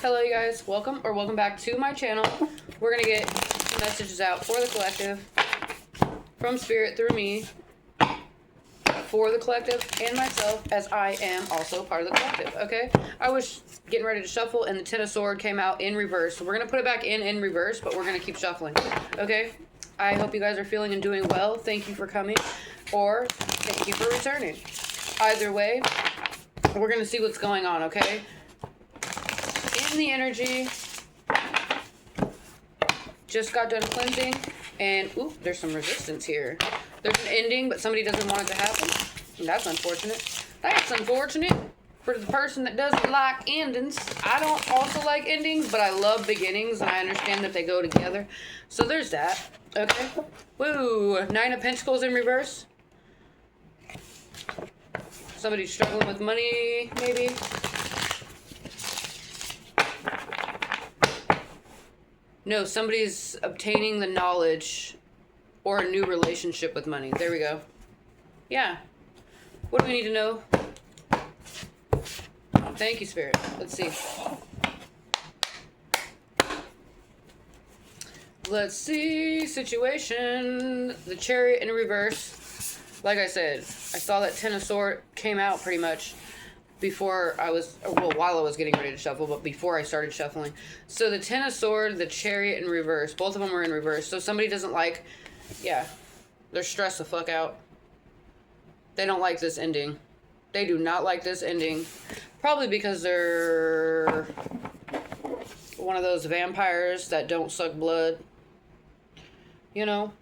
Hello, you guys. Welcome back to my channel. We're gonna get some messages out for the collective, from Spirit through me, for the collective and myself, as I am also part of the collective. Okay. I was getting ready to shuffle, and the Ten of Swords came out in reverse. So we're gonna put it back in reverse, but we're gonna keep shuffling. Okay. I hope you guys are feeling and doing well. Thank you for coming, or thank you for returning. Either way, we're gonna see what's going on. Okay. In the energy, just got done cleansing, and ooh, there's some resistance here. There's an ending, but somebody doesn't want it to happen. And that's unfortunate. That's unfortunate for the person that doesn't like endings. I don't also like endings, but I love beginnings, and I understand that they go together. So there's that. Okay. Woo! Nine of Pentacles in reverse. Somebody's struggling with money, maybe. No, somebody's obtaining the knowledge or a new relationship with money. There we go. Yeah. What do we need to know? Thank you, Spirit. Let's see. Let's see. Situation. The Chariot in reverse. Like I said, I saw that Ten of Swords came out pretty much before I was, well, while I was getting ready to shuffle, but before I started shuffling. So the Ten of Swords, the Chariot in reverse, both of them are in reverse. So somebody doesn't like, yeah, they're stressed the fuck out. They don't like this ending. They do not like this ending. Probably because they're one of those vampires that don't suck blood. You know?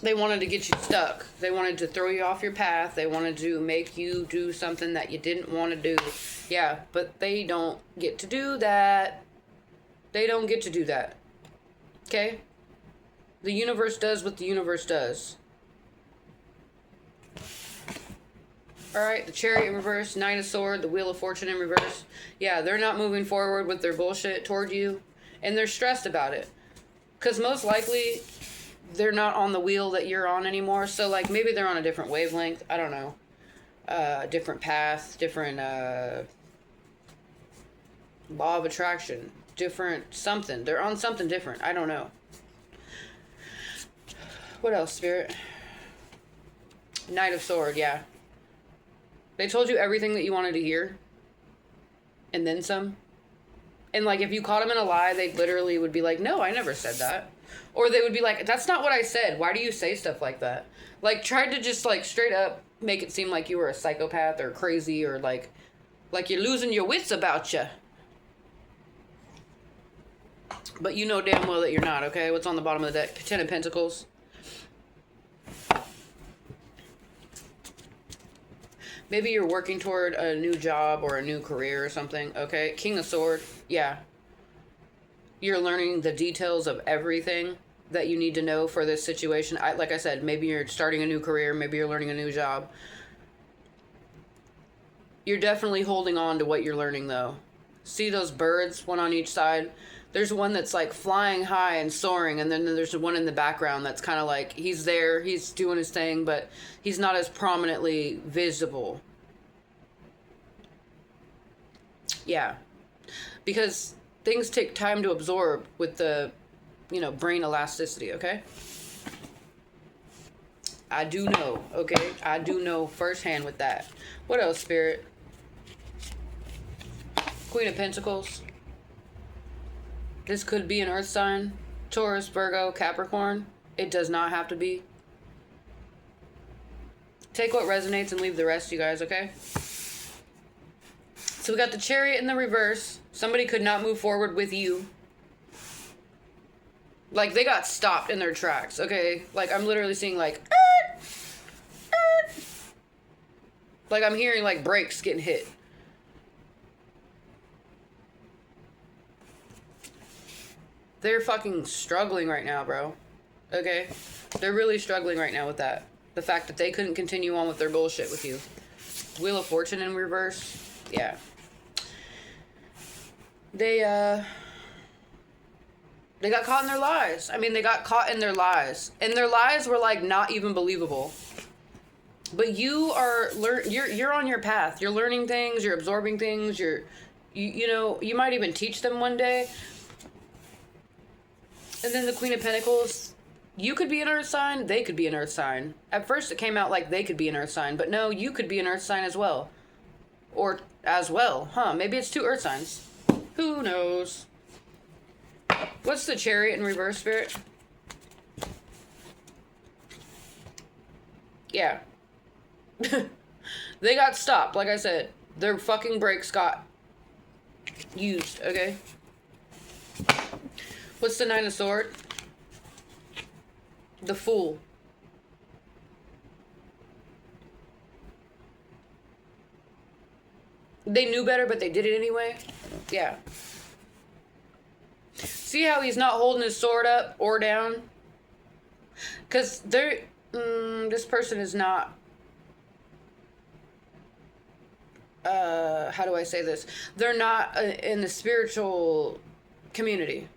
They wanted to get you stuck. They wanted to throw you off your path. They wanted to make you do something that you didn't want to do. Yeah, but they don't get to do that. They don't get to do that. Okay? The universe does what the universe does. Alright, the Chariot in reverse, Nine of Swords, the Wheel of Fortune in reverse. Yeah, they're not moving forward with their bullshit toward you. And they're stressed about it. Because most likely, they're not on the wheel that you're on anymore. So, like, maybe they're on a different wavelength. I don't know. Different path, different law of attraction, different something. They're on something different. I don't know. What else, Spirit? Knight of Swords, yeah. They told you everything that you wanted to hear. And then some. And, like, if you caught them in a lie, they literally would be like, no, I never said that. Or they would be like, that's not what I said. Why do you say stuff like that? Like, tried to just, like, straight up make it seem like you were a psychopath or crazy or, like you're losing your wits about you. But you know damn well that you're not, okay? What's on the bottom of the deck? Ten of Pentacles. Maybe you're working toward a new job or a new career or something, okay? King of Swords, yeah. You're learning the details of everything that you need to know for this situation. Like I said, maybe you're starting a new career. Maybe you're learning a new job. You're definitely holding on to what you're learning, though. See those birds, one on each side? There's one that's, like, flying high and soaring, and then there's one in the background that's kind of like, he's there, he's doing his thing, but he's not as prominently visible. Yeah. Because things take time to absorb with the, brain elasticity, okay? I do know, okay? I do know firsthand with that. What else, Spirit? Queen of Pentacles. This could be an earth sign. Taurus, Virgo, Capricorn. It does not have to be. Take what resonates and leave the rest, you guys, okay? So we got the Chariot in the reverse. Somebody could not move forward with you. Like, they got stopped in their tracks, okay? Like, I'm literally seeing, like, like, I'm hearing, like, brakes getting hit. They're fucking struggling right now, bro. Okay? They're really struggling right now with that. The fact that they couldn't continue on with their bullshit with you. Wheel of Fortune in reverse. Yeah. They got caught in their lies. I mean, they got caught in their lies. And their lies were, like, not even believable. But you are you're on your path. You're learning things, you're absorbing things, you're You know, you might even teach them one day. And then the Queen of Pentacles, you could be an earth sign, they could be an earth sign. At first it came out like they could be an earth sign, but no, you could be an earth sign as well. Or as well. Huh, maybe it's 2 earth signs. Who knows? What's the Chariot in reverse, Spirit? Yeah. They got stopped, like I said. Their fucking brakes got used, okay? What's the 9 of Swords? The Fool. They knew better, but they did it anyway? Yeah. See how he's not holding his sword up or down? Because this person is not... how do I say this? They're not in the spiritual community.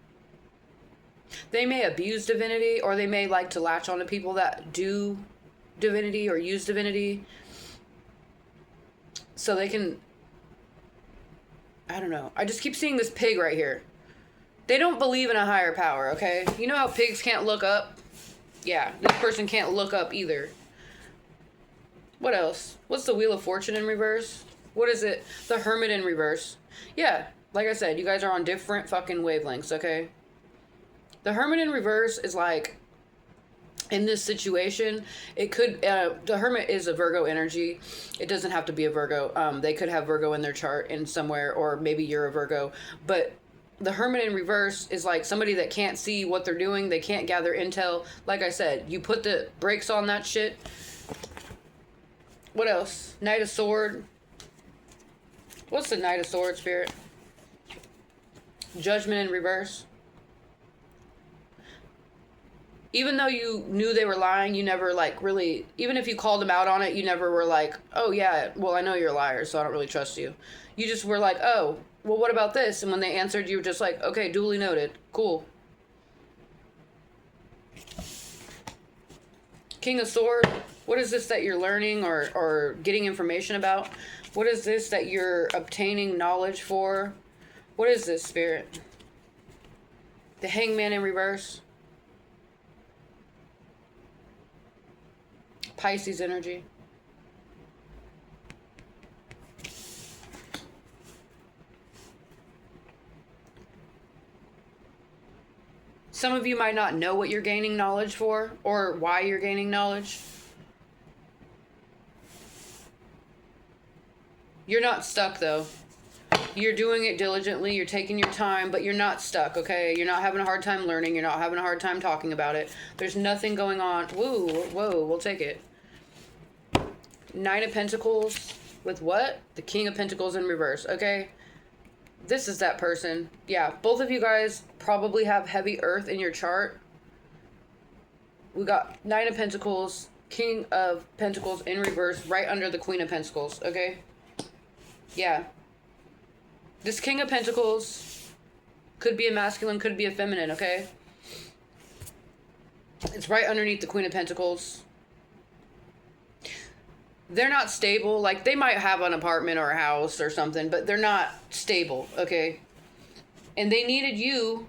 They may abuse divinity, or they may like to latch on to people that do divinity or use divinity. So they can... I don't know. I just keep seeing this pig right here. They don't believe in a higher power, okay? You know how pigs can't look up? Yeah, this person can't look up either. What else? What's the Wheel of Fortune in reverse? What is it? The Hermit in reverse. Yeah, like I said, you guys are on different fucking wavelengths, okay? The Hermit in reverse is like, in this situation, it could, the Hermit is a Virgo energy. It doesn't have to be a Virgo. They could have Virgo in their chart in somewhere, or maybe you're a Virgo. But the Hermit in reverse is like somebody that can't see what they're doing. They can't gather intel. Like I said, you put the brakes on that shit. What else? Knight of Sword. What's the Knight of Sword, Spirit? Judgment in reverse. Even though you knew they were lying, you never, like, really... Even if you called them out on it, you never were like, oh, yeah, well, I know you're a liar, so I don't really trust you. You just were like, oh, well, what about this? And when they answered, you were just like, okay, duly noted. Cool. King of Sword. What is this that you're learning or getting information about? What is this that you're obtaining knowledge for? What is this, Spirit? The Hangman in reverse. Pisces energy. Some of you might not know what you're gaining knowledge for or why you're gaining knowledge. You're not stuck, though. You're doing it diligently. You're taking your time, but you're not stuck, okay? You're not having a hard time learning. You're not having a hard time talking about it. There's nothing going on. Woo, whoa, we'll take it. Nine of Pentacles with what? The King of Pentacles in reverse, okay? This is that person. Yeah, both of you guys probably have heavy earth in your chart. We got Nine of Pentacles, King of Pentacles in reverse, right under the Queen of Pentacles, okay? Yeah. This King of Pentacles could be a masculine, could be a feminine, okay? It's right underneath the Queen of Pentacles. They're not stable. Like, they might have an apartment or a house or something, but they're not stable, okay? And they needed you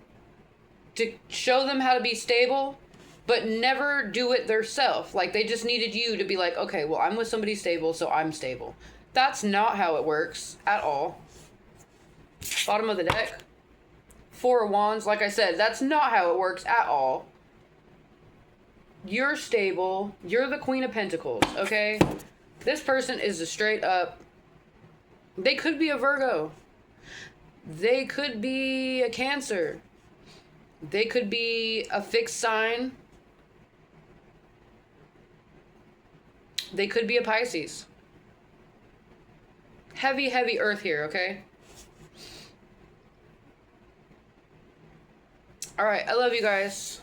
to show them how to be stable, but never do it themselves. Like, they just needed you to be like, okay, well, I'm with somebody stable, so I'm stable. That's not how it works at all. Bottom of the deck. Four of Wands. Like I said, that's not how it works at all. You're stable. You're the Queen of Pentacles, okay? This person is a straight up... They could be a Virgo. They could be a Cancer. They could be a fixed sign. They could be a Pisces. Heavy, heavy earth here, okay? Alright, I love you guys.